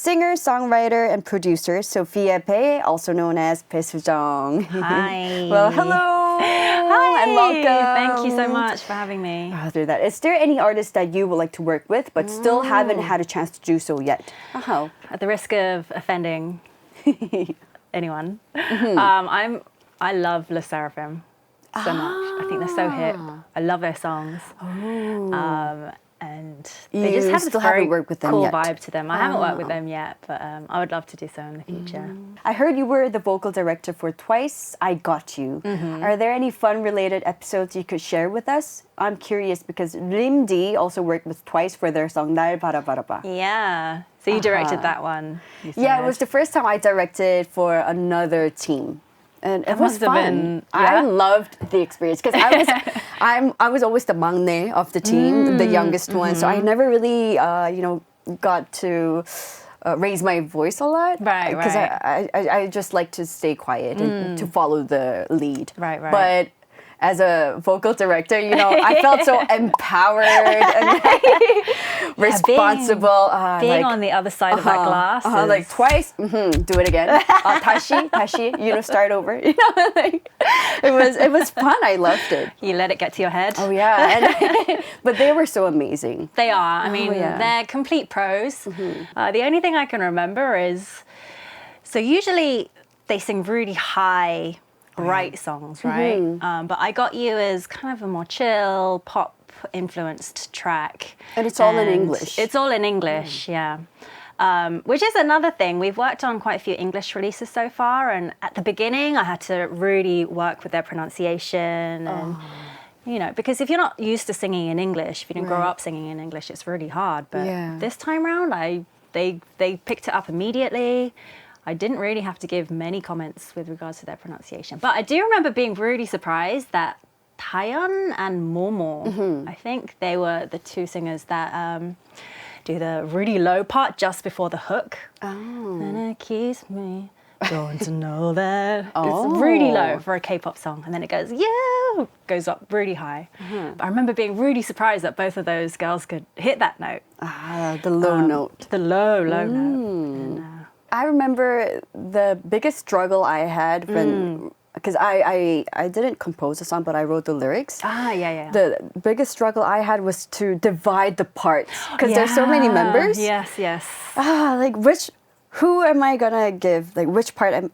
singer, songwriter, and producer Sophiya Bae, also known as Bae-Sujong. Hi. Well, hello. Hi. And welcome. Thank you so much for having me. After that, is there any artist that you would like to work with but still haven't had a chance to do so yet? Oh. At the risk of offending anyone, I love Le Seraphim so much. I think they're so hip. I love their songs. And they just have this very cool vibe to them. I haven't worked with them yet, but I would love to do so in the future. I heard you were the vocal director for Twice, I Got You. Are there any fun-related episodes you could share with us? I'm curious because Rimdi also worked with Twice for their song 날 바라봐봐. Yeah. So you directed that one? Yeah, it was the first time I directed for another team. And it was fun. I loved the experience because I was always the maknae of the team, the youngest one. So I never really got to raise my voice a lot. Right. Because I just like to stay quiet and to follow the lead. Right. But as a vocal director, I felt so empowered and responsible. Being on the other side of that glass. Like Twice, do it again. 다시, start over. It was fun. I loved it. You let it get to your head. Oh yeah, but they were so amazing. They are. I mean, they're complete pros. The only thing I can remember is, so usually they sing really high, bright songs, right? But I Got You is kind of a more chill, pop-influenced track. And it's all in English. It's all in English, yeah. Which is another thing. We've worked on quite a few English releases so far, and at the beginning I had to really work with their pronunciation and because if you're not used to singing in English, if you didn't grow up singing in English, it's really hard. But this time around, they picked it up immediately. I didn't really have to give many comments with regards to their pronunciation. But I do remember being really surprised that Taeyeon and Momo, I think they were the two singers that do the really low part just before the hook. And it keeps me going to know that. It's really low for a K-pop song. And then it goes up really high. But I remember being really surprised that both of those girls could hit that note. The low note. The low note. And, I remember the biggest struggle I had when, because I didn't compose the song, but I wrote the lyrics. Yeah. The biggest struggle I had was to divide the parts because there's so many members. Yes. Who am I gonna give? Like which part am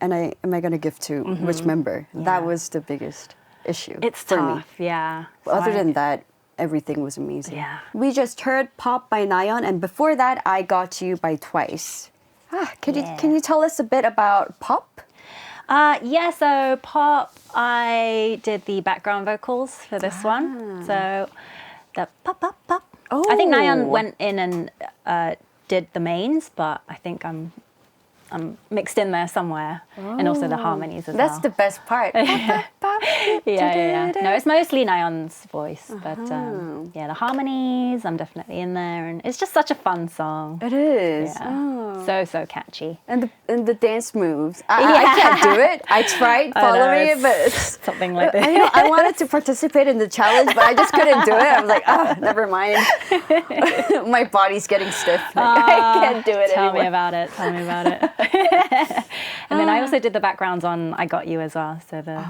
I gonna give to which member? Yeah. That was the biggest issue. It's for tough, me. yeah. Other than that, everything was amazing. Yeah. We just heard Pop by Nayeon, and before that, I Got You by Twice. Can you tell us a bit about Pop? So Pop, I did the background vocals for this one. So the pop, pop, pop. I think Nayeon went in and did the mains, but I think I'm mixed in there somewhere. And also the harmonies as well. That's the best part. Yeah. No, it's mostly Nayeon's voice, but the harmonies, I'm definitely in there, and it's just such a fun song. It is. Yeah. So catchy. And the dance moves. I can't do it. I tried following it, but it's something like this. I wanted to participate in the challenge, but I just couldn't do it. I was like, never mind. My body's getting stiff. I can't do it anymore. Tell me about it. And then I also did the backgrounds on I Got You as well. So the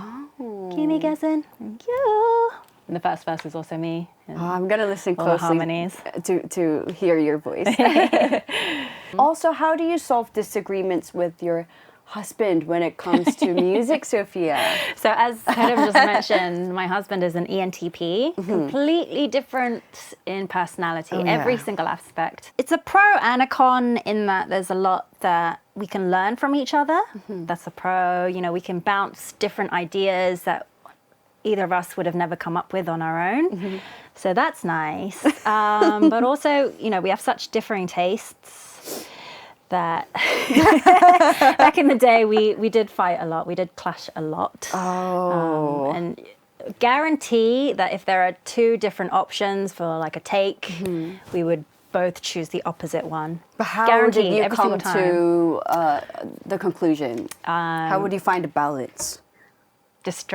Kimi guessing you. And the first verse is also me. I'm gonna listen all closely the harmonies. to hear your voice. Also, how do you solve disagreements with your husband when it comes to music, Sophiya? So as Hyerim just mentioned, my husband is an ENTP, completely different in personality, every single aspect. It's a pro and a con in that there's a lot that we can learn from each other. That's a pro. We can bounce different ideas that either of us would have never come up with on our own. So that's nice. But also, we have such differing tastes that back in the day we did fight a lot. We did clash a lot. And guarantee that if there are two different options for like a take, we would both choose the opposite one. But how Guaranteed, did you every come single time. to the conclusion? How would you find a balance? Just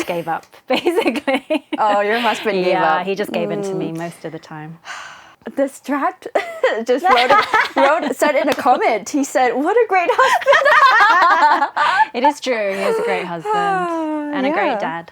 gave up, basically. Oh, your husband gave up. Yeah, he just gave in to me most of the time. Strat just said in a comment, he said, what a great husband. It is true. He is a great husband and a great dad.